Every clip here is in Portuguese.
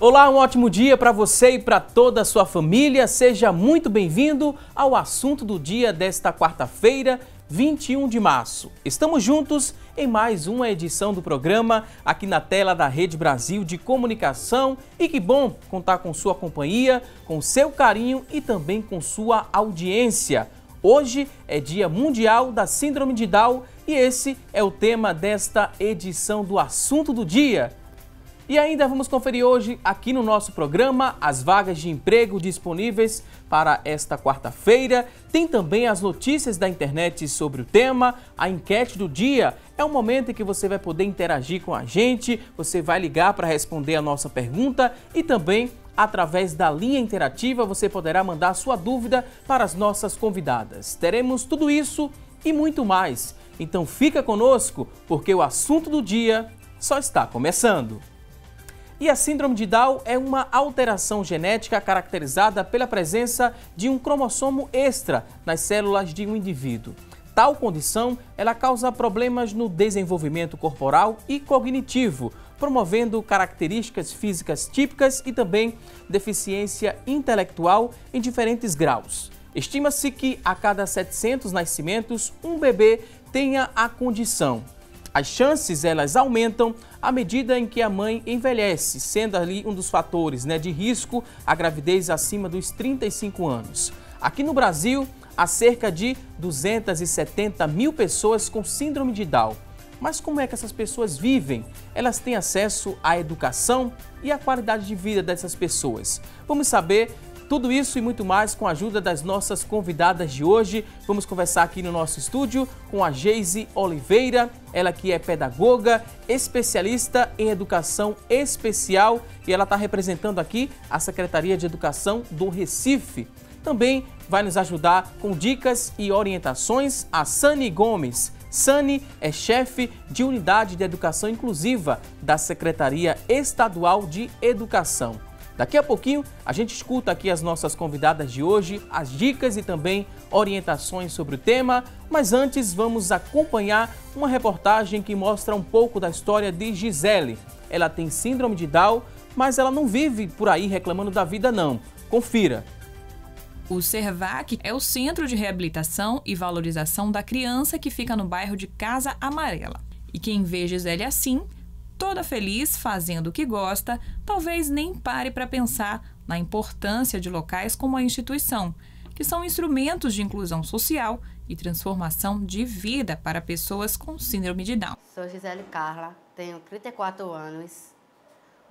Olá, um ótimo dia para você e para toda a sua família. Seja muito bem-vindo ao assunto do dia desta quarta-feira, 21 de março. Estamos juntos em mais uma edição do programa aqui na tela da Rede Brasil de Comunicação e que bom contar com sua companhia, com seu carinho e também com sua audiência. Hoje é Dia Mundial da Síndrome de Down e esse é o tema desta edição do Assunto do Dia. E ainda vamos conferir hoje aqui no nosso programa as vagas de emprego disponíveis para esta quarta-feira. Tem também as notícias da internet sobre o tema, a enquete do dia. É um momento em que você vai poder interagir com a gente, você vai ligar para responder a nossa pergunta e também através da linha interativa você poderá mandar sua dúvida para as nossas convidadas. Teremos tudo isso e muito mais. Então fica conosco porque o assunto do dia só está começando. E a síndrome de Down é uma alteração genética caracterizada pela presença de um cromossomo extra nas células de um indivíduo. Tal condição, ela causa problemas no desenvolvimento corporal e cognitivo, promovendo características físicas típicas e também deficiência intelectual em diferentes graus. Estima-se que a cada 700 nascimentos, um bebê tenha a condição. As chances, elas aumentam à medida em que a mãe envelhece, sendo ali um dos fatores de risco a gravidez acima dos 35 anos. Aqui no Brasil, há cerca de 270 mil pessoas com síndrome de Down. Mas como é que essas pessoas vivem? Elas têm acesso à educação e à qualidade de vida dessas pessoas? Vamos saber tudo isso e muito mais com a ajuda das nossas convidadas de hoje. Vamos conversar aqui no nosso estúdio com a Geise Oliveira, ela que é pedagoga, especialista em educação especial e ela está representando aqui a Secretaria de Educação do Recife. Também vai nos ajudar com dicas e orientações a Sani Gomes. Sani é chefe de Unidade de Educação Inclusiva da Secretaria Estadual de Educação. Daqui a pouquinho a gente escuta aqui as nossas convidadas de hoje, as dicas e também orientações sobre o tema, mas antes vamos acompanhar uma reportagem que mostra um pouco da história de Gisele. Ela tem síndrome de Down, mas ela não vive por aí reclamando da vida não. Confira. O Servac é o Centro de Reabilitação e Valorização da Criança que fica no bairro de Casa Amarela. E quem vê Gisele assim, toda feliz, fazendo o que gosta, talvez nem pare para pensar na importância de locais como a instituição, que são instrumentos de inclusão social e transformação de vida para pessoas com síndrome de Down. Sou Gisele Carla, tenho 34 anos,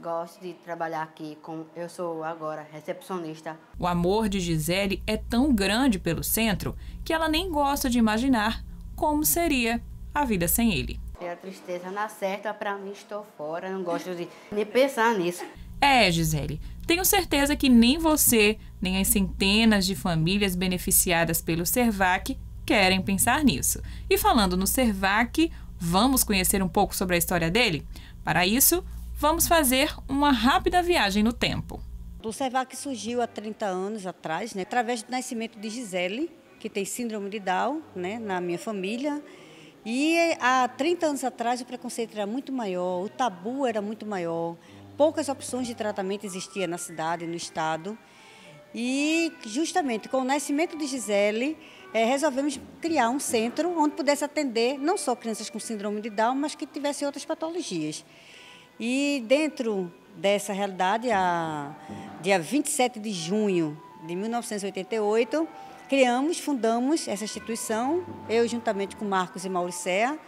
gosto de trabalhar aqui, eu sou agora recepcionista. O amor de Gisele é tão grande pelo centro que ela nem gosta de imaginar como seria a vida sem ele. Se a tristeza não certa, para mim estou fora, não gosto de nem pensar nisso. É, Gisele, tenho certeza que nem você, nem as centenas de famílias beneficiadas pelo Servac querem pensar nisso. E falando no Servac, vamos conhecer um pouco sobre a história dele? Para isso, vamos fazer uma rápida viagem no tempo. O Servac surgiu há 30 anos atrás, através do nascimento de Gisele, que tem síndrome de Down, na minha família. E há 30 anos atrás o preconceito era muito maior, o tabu era muito maior, poucas opções de tratamento existiam na cidade, no estado. E justamente com o nascimento de Gisele, resolvemos criar um centro onde pudesse atender não só crianças com síndrome de Down, mas que tivessem outras patologias. E dentro dessa realidade, dia 27 de junho de 1988, fundamos essa instituição, eu juntamente com Marcos e Mauricéia,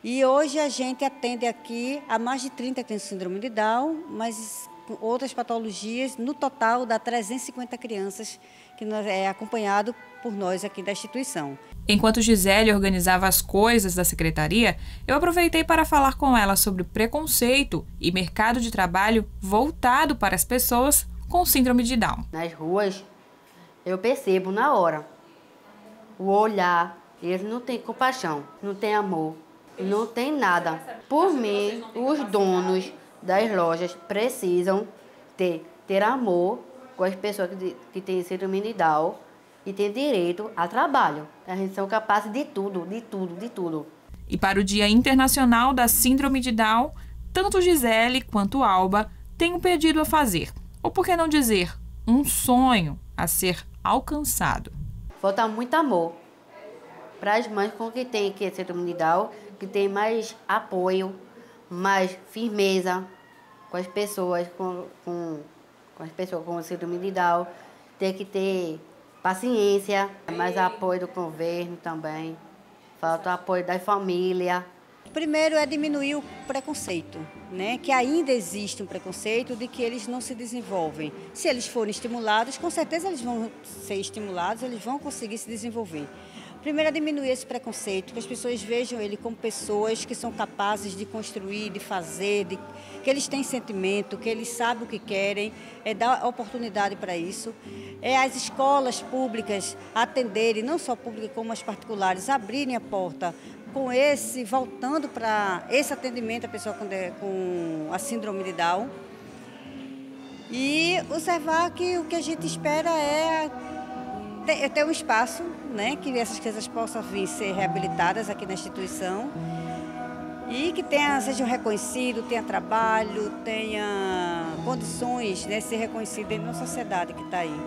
e hoje a gente atende aqui a mais de 30 que têm síndrome de Down, mas com outras patologias, no total dá 350 crianças que é acompanhado por nós aqui da instituição. Enquanto Gisele organizava as coisas da secretaria, eu aproveitei para falar com ela sobre preconceito e mercado de trabalho voltado para as pessoas com síndrome de Down. Nas ruas, eu percebo na hora, o olhar, eles não têm compaixão, não têm amor, não tem nada. Por mim, os donos das lojas precisam ter amor com as pessoas que têm síndrome de Down e têm direito a trabalho. A gente são capazes de tudo, de tudo, de tudo. E para o Dia Internacional da Síndrome de Down, tanto Gisele quanto Alba tem um pedido a fazer, ou por que não dizer, um sonho a ser alcançado. Falta muito amor para as mães com que tem aqui a síndrome de Down, que tem mais apoio, mais firmeza com as pessoas com as pessoas com síndrome de Down. Tem que ter paciência, mais apoio do governo também. Falta apoio da família. Primeiro é diminuir o preconceito, né? Que ainda existe um preconceito de que eles não se desenvolvem. Se eles forem estimulados, com certeza eles vão ser estimulados, eles vão conseguir se desenvolver. Primeiro é diminuir esse preconceito, que as pessoas vejam ele como pessoas que são capazes de construir, de fazer, que eles têm sentimento, que eles sabem o que querem, dar oportunidade para isso. As escolas públicas atenderem, não só públicas como as particulares, abrirem a porta voltando para esse atendimento à pessoa com a síndrome de Down. E observar que o que a gente espera é ter um espaço, né, que essas crianças possam vir ser reabilitadas aqui na instituição e que sejam reconhecidos, tenha trabalho, tenha condições, né, de ser reconhecido dentro da sociedade que está aí.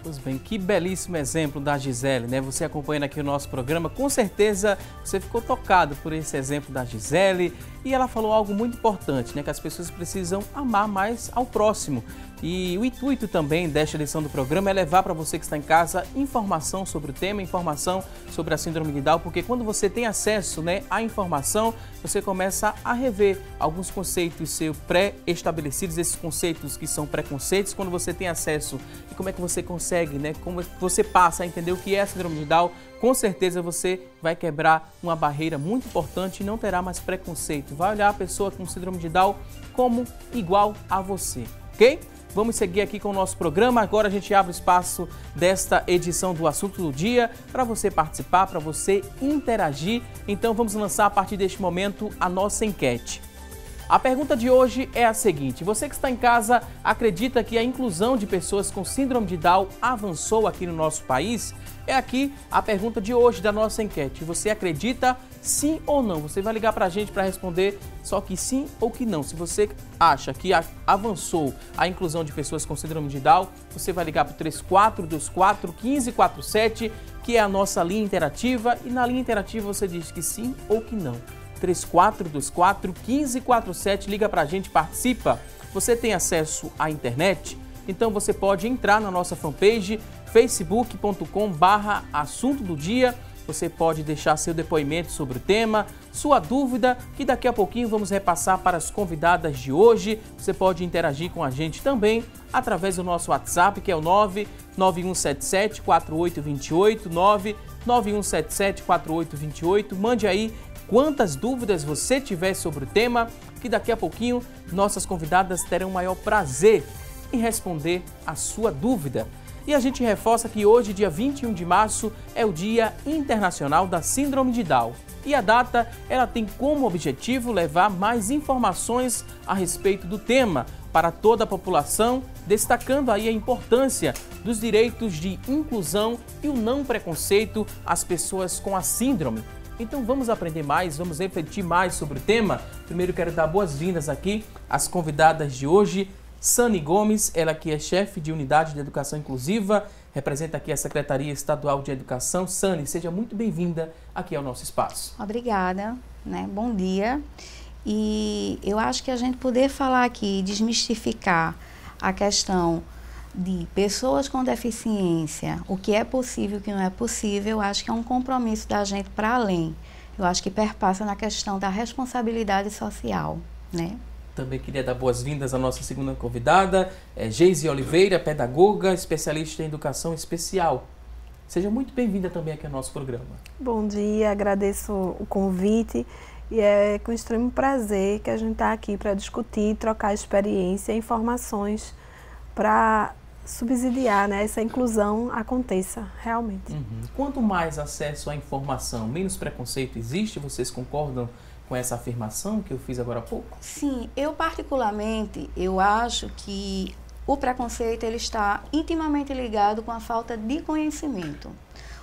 Pois bem, que belíssimo exemplo da Gisele, né? Você acompanhando aqui o nosso programa, com certeza você ficou tocado por esse exemplo da Gisele e ela falou algo muito importante, né? Que as pessoas precisam amar mais ao próximo. E o intuito também desta edição do programa é levar para você que está em casa informação sobre o tema, informação sobre a síndrome de Down, porque quando você tem acesso, né, à informação, você começa a rever alguns conceitos seus pré-estabelecidos, esses conceitos que são preconceitos, quando você tem acesso e como é que você consegue, né, como você passa a entender o que é a síndrome de Down, com certeza você vai quebrar uma barreira muito importante e não terá mais preconceito. Vai olhar a pessoa com síndrome de Down como igual a você, ok? Vamos seguir aqui com o nosso programa. Agora a gente abre o espaço desta edição do Assunto do Dia para você participar, para você interagir. Então vamos lançar a partir deste momento a nossa enquete. A pergunta de hoje é a seguinte: você que está em casa acredita que a inclusão de pessoas com síndrome de Down avançou aqui no nosso país? É aqui a pergunta de hoje da nossa enquete. Você acredita sim ou não? Você vai ligar para a gente para responder só que sim ou que não. Se você acha que avançou a inclusão de pessoas com síndrome de Down, você vai ligar para o 3424-1547, que é a nossa linha interativa. E na linha interativa você diz que sim ou que não. 3424-1547, liga para a gente, participa. Você tem acesso à internet? Então você pode entrar na nossa fanpage facebook.com/assunto do dia. Você pode deixar seu depoimento sobre o tema, sua dúvida, que daqui a pouquinho vamos repassar para as convidadas de hoje. Você pode interagir com a gente também através do nosso WhatsApp, que é o 99177-4828, 99177-4828. Mande aí quantas dúvidas você tiver sobre o tema, que daqui a pouquinho nossas convidadas terão o maior prazer em responder a sua dúvida. E a gente reforça que hoje, dia 21 de março, é o Dia Internacional da Síndrome de Down. E a data, ela tem como objetivo levar mais informações a respeito do tema para toda a população, destacando aí a importância dos direitos de inclusão e o não preconceito às pessoas com a síndrome. Então vamos aprender mais, vamos refletir mais sobre o tema. Primeiro quero dar boas-vindas aqui às convidadas de hoje. Sani Gomes, ela que é chefe de Unidade de Educação Inclusiva, representa aqui a Secretaria Estadual de Educação. Sani, seja muito bem-vinda aqui ao nosso espaço. Obrigada, né? Bom dia. E eu acho que a gente poder falar aqui, desmistificar a questão de pessoas com deficiência, o que é possível e o que não é possível, eu acho que é um compromisso da gente para além. Eu acho que perpassa na questão da responsabilidade social, né? Também queria dar boas-vindas à nossa segunda convidada, Geise Oliveira, pedagoga, especialista em educação especial. Seja muito bem-vinda também aqui ao nosso programa. Bom dia, agradeço o convite e é com extremo prazer que a gente está aqui para discutir, trocar experiência e informações para subsidiar, né, essa inclusão aconteça realmente. Quanto mais acesso à informação, menos preconceito existe? Vocês concordam com essa afirmação que eu fiz agora há pouco? Sim, eu particularmente, eu acho que o preconceito ele está intimamente ligado com a falta de conhecimento.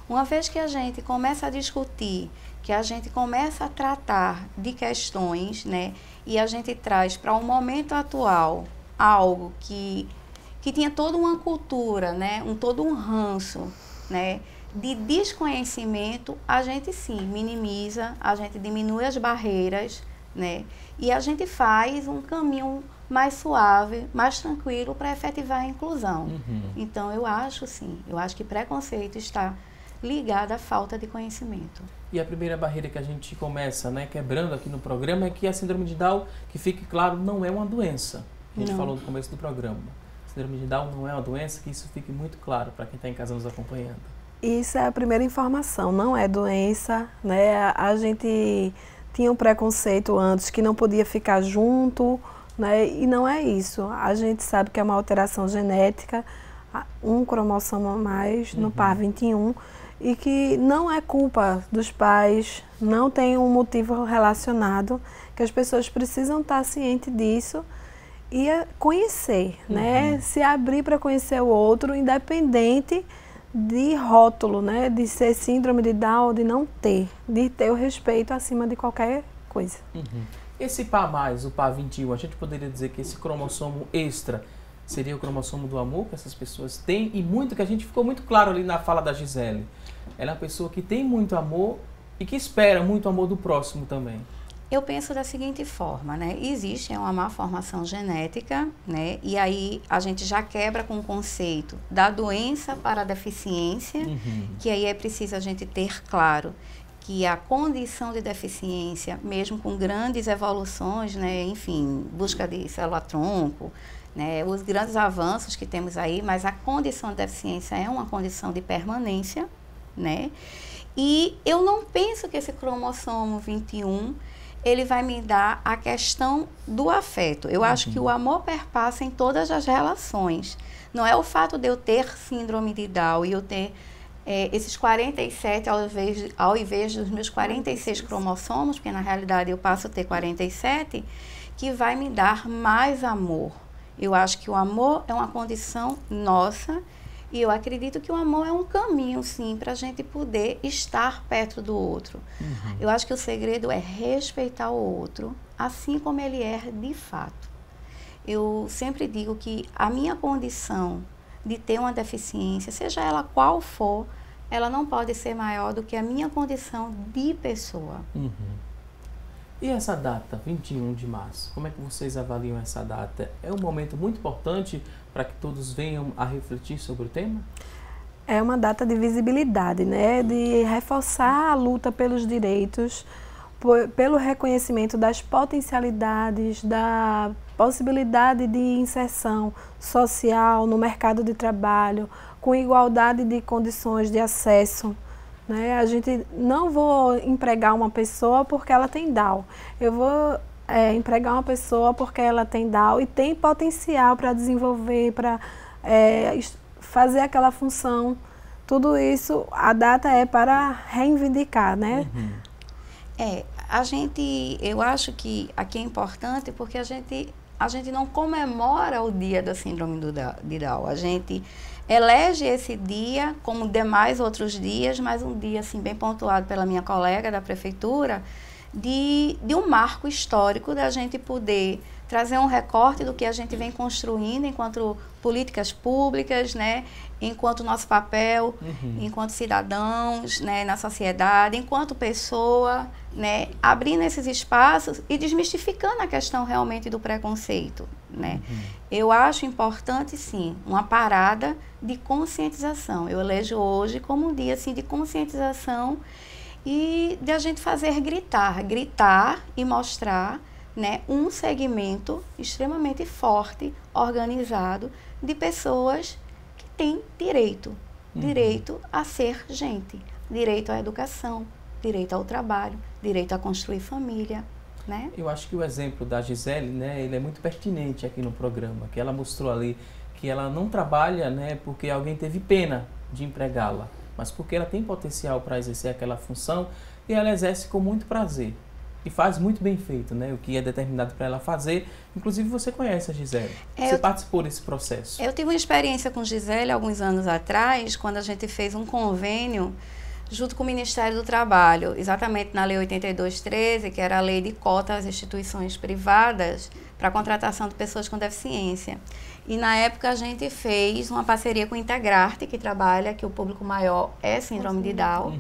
Uma vez que a gente começa a discutir, que a gente começa a tratar de questões, né, e a gente traz para o momento atual algo que tinha toda uma cultura, né, todo um ranço, né, de desconhecimento, a gente sim minimiza, a gente diminui as barreiras, né, e a gente faz um caminho mais suave, mais tranquilo para efetivar a inclusão. Então, eu acho que preconceito está ligado à falta de conhecimento. E a primeira barreira que a gente começa, né, quebrando aqui no programa é que a síndrome de Down, que fique claro, não é uma doença. A gente falou no começo do programa. Síndrome de Down não é uma doença, que isso fique muito claro para quem está em casa nos acompanhando. Isso é a primeira informação, não é doença, né? A gente tinha um preconceito antes que não podia ficar junto, né? E não é isso. A gente sabe que é uma alteração genética, um cromossomo a mais no par 21, e que não é culpa dos pais, não tem um motivo relacionado, que as pessoas precisam estar cientes disso e conhecer, né? Se abrir para conhecer o outro, independente de rótulo, né? De ser síndrome de Down ou de não ter, de ter o respeito acima de qualquer coisa. Esse par mais, o par 21, a gente poderia dizer que esse cromossomo extra seria o cromossomo do amor que essas pessoas têm, e muito, que a gente ficou muito claro ali na fala da Gisele. Ela é uma pessoa que tem muito amor e que espera muito amor do próximo também. Eu penso da seguinte forma, né? Existe uma má formação genética, né? E aí a gente já quebra com o conceito da doença para a deficiência, que aí é preciso a gente ter claro que a condição de deficiência, mesmo com grandes evoluções, né? Enfim, busca de célula-tronco, né? Os grandes avanços que temos aí, mas a condição de deficiência é uma condição de permanência, né? E eu não penso que esse cromossomo 21 ele vai me dar a questão do afeto. Eu acho que o amor perpassa em todas as relações. Não é o fato de eu ter síndrome de Down e eu ter esses 47 ao invés dos meus 46 cromossomos, porque na realidade eu passo a ter 47, que vai me dar mais amor. Eu acho que o amor é uma condição nossa e eu acredito que o amor é um caminho, sim, para a gente poder estar perto do outro. Eu acho que o segredo é respeitar o outro, assim como ele é de fato. Eu sempre digo que a minha condição de ter uma deficiência, seja ela qual for, ela não pode ser maior do que a minha condição de pessoa. E essa data, 21 de março, como é que vocês avaliam essa data? É um momento muito importante para que todos venham a refletir sobre o tema? É uma data de visibilidade, né? De reforçar a luta pelos direitos, pelo reconhecimento das potencialidades, da possibilidade de inserção social no mercado de trabalho, com igualdade de condições de acesso. Né? A gente não vou empregar uma pessoa porque ela tem Down. Eu vou empregar uma pessoa porque ela tem Down e tem potencial para desenvolver, para fazer aquela função. Tudo isso, a data é para reivindicar, né? Eu acho que aqui é importante porque a gente não comemora o dia da síndrome de Down. A gente elege esse dia, como demais outros dias, mas um dia assim, bem pontuado pela minha colega da prefeitura, de um marco histórico da gente poder trazer um recorte do que a gente vem construindo enquanto políticas públicas, né? Enquanto nosso papel, enquanto cidadãos, né? Na sociedade, enquanto pessoa, né? Abrindo esses espaços e desmistificando a questão realmente do preconceito, né? Eu acho importante, sim, uma parada de conscientização. Eu elejo hoje como um dia assim, de conscientização e de a gente fazer gritar e mostrar, né, um segmento extremamente forte, organizado, de pessoas que têm direito a ser gente, direito à educação, direito ao trabalho, direito a construir família, né? Eu acho que o exemplo da Gisele, né, ele é muito pertinente aqui no programa, que ela mostrou ali que ela não trabalha, né, porque alguém teve pena de empregá-la, mas porque ela tem potencial para exercer aquela função e ela exerce com muito prazer. e faz muito bem feito, né? O que é determinado para ela fazer. Inclusive, você conhece a Gisele. Você participou desse processo. Eu tive uma experiência com Gisele alguns anos atrás, quando a gente fez um convênio junto com o Ministério do Trabalho, exatamente na Lei 8213, que era a lei de cota às instituições privadas para a contratação de pessoas com deficiência. E na época a gente fez uma parceria com o Integrarte, que trabalha, que o público maior é síndrome de Down.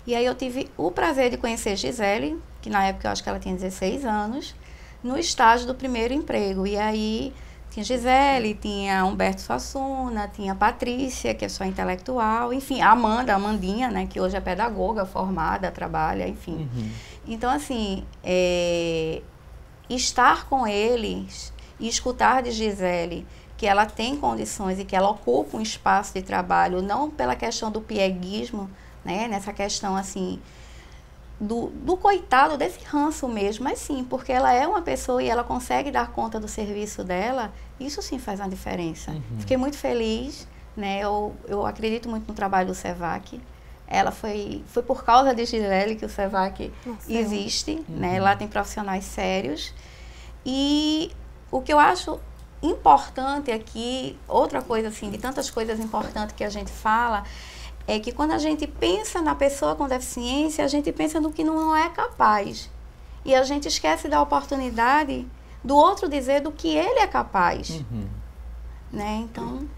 E aí eu tive o prazer de conhecer Gisele, que na época eu acho que ela tinha 16 anos, no estágio do primeiro emprego. E aí tinha Gisele, tinha Humberto Suassuna, tinha Patrícia, que é só intelectual, enfim, a Amandinha, né, que hoje é pedagoga formada, trabalha, enfim. Então, assim, estar com eles e escutar de Gisele que ela tem condições e que ela ocupa um espaço de trabalho, não pela questão do pieguismo, né, nessa questão, assim, do coitado, desse ranço mesmo, mas sim, porque ela é uma pessoa e ela consegue dar conta do serviço dela, isso sim faz uma diferença. Fiquei muito feliz, né, eu acredito muito no trabalho do SEVAC. Ela foi por causa de Gisele que o SEVAC existe, né, lá tem profissionais sérios. E o que eu acho importante aqui, outra coisa assim, de tantas coisas importantes que a gente fala, é que quando a gente pensa na pessoa com deficiência, a gente pensa no que não é capaz. E a gente esquece da oportunidade do outro dizer do que ele é capaz. Né? Então...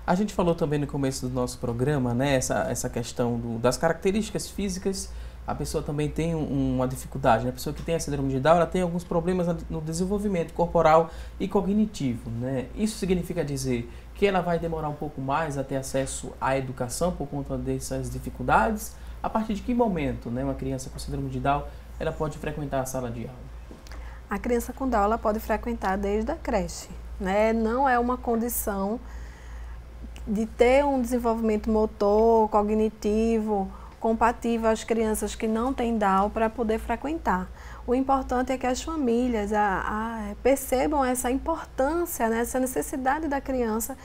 A gente falou também no começo do nosso programa, né, essa questão das características físicas. A pessoa também tem uma dificuldade, né? A pessoa que tem a síndrome de Down, ela tem alguns problemas no desenvolvimento corporal e cognitivo, né? Isso significa dizer que ela vai demorar um pouco mais a ter acesso à educação por conta dessas dificuldades? A partir de que momento, né, uma criança com síndrome de Down, ela pode frequentar a sala de aula? A criança com Down, ela pode frequentar desde a creche, né? Não é uma condição de ter um desenvolvimento motor, cognitivo, compatível às crianças que não têm Down para poder frequentar. O importante é que as famílias percebam essa importância, né, essa necessidade da criança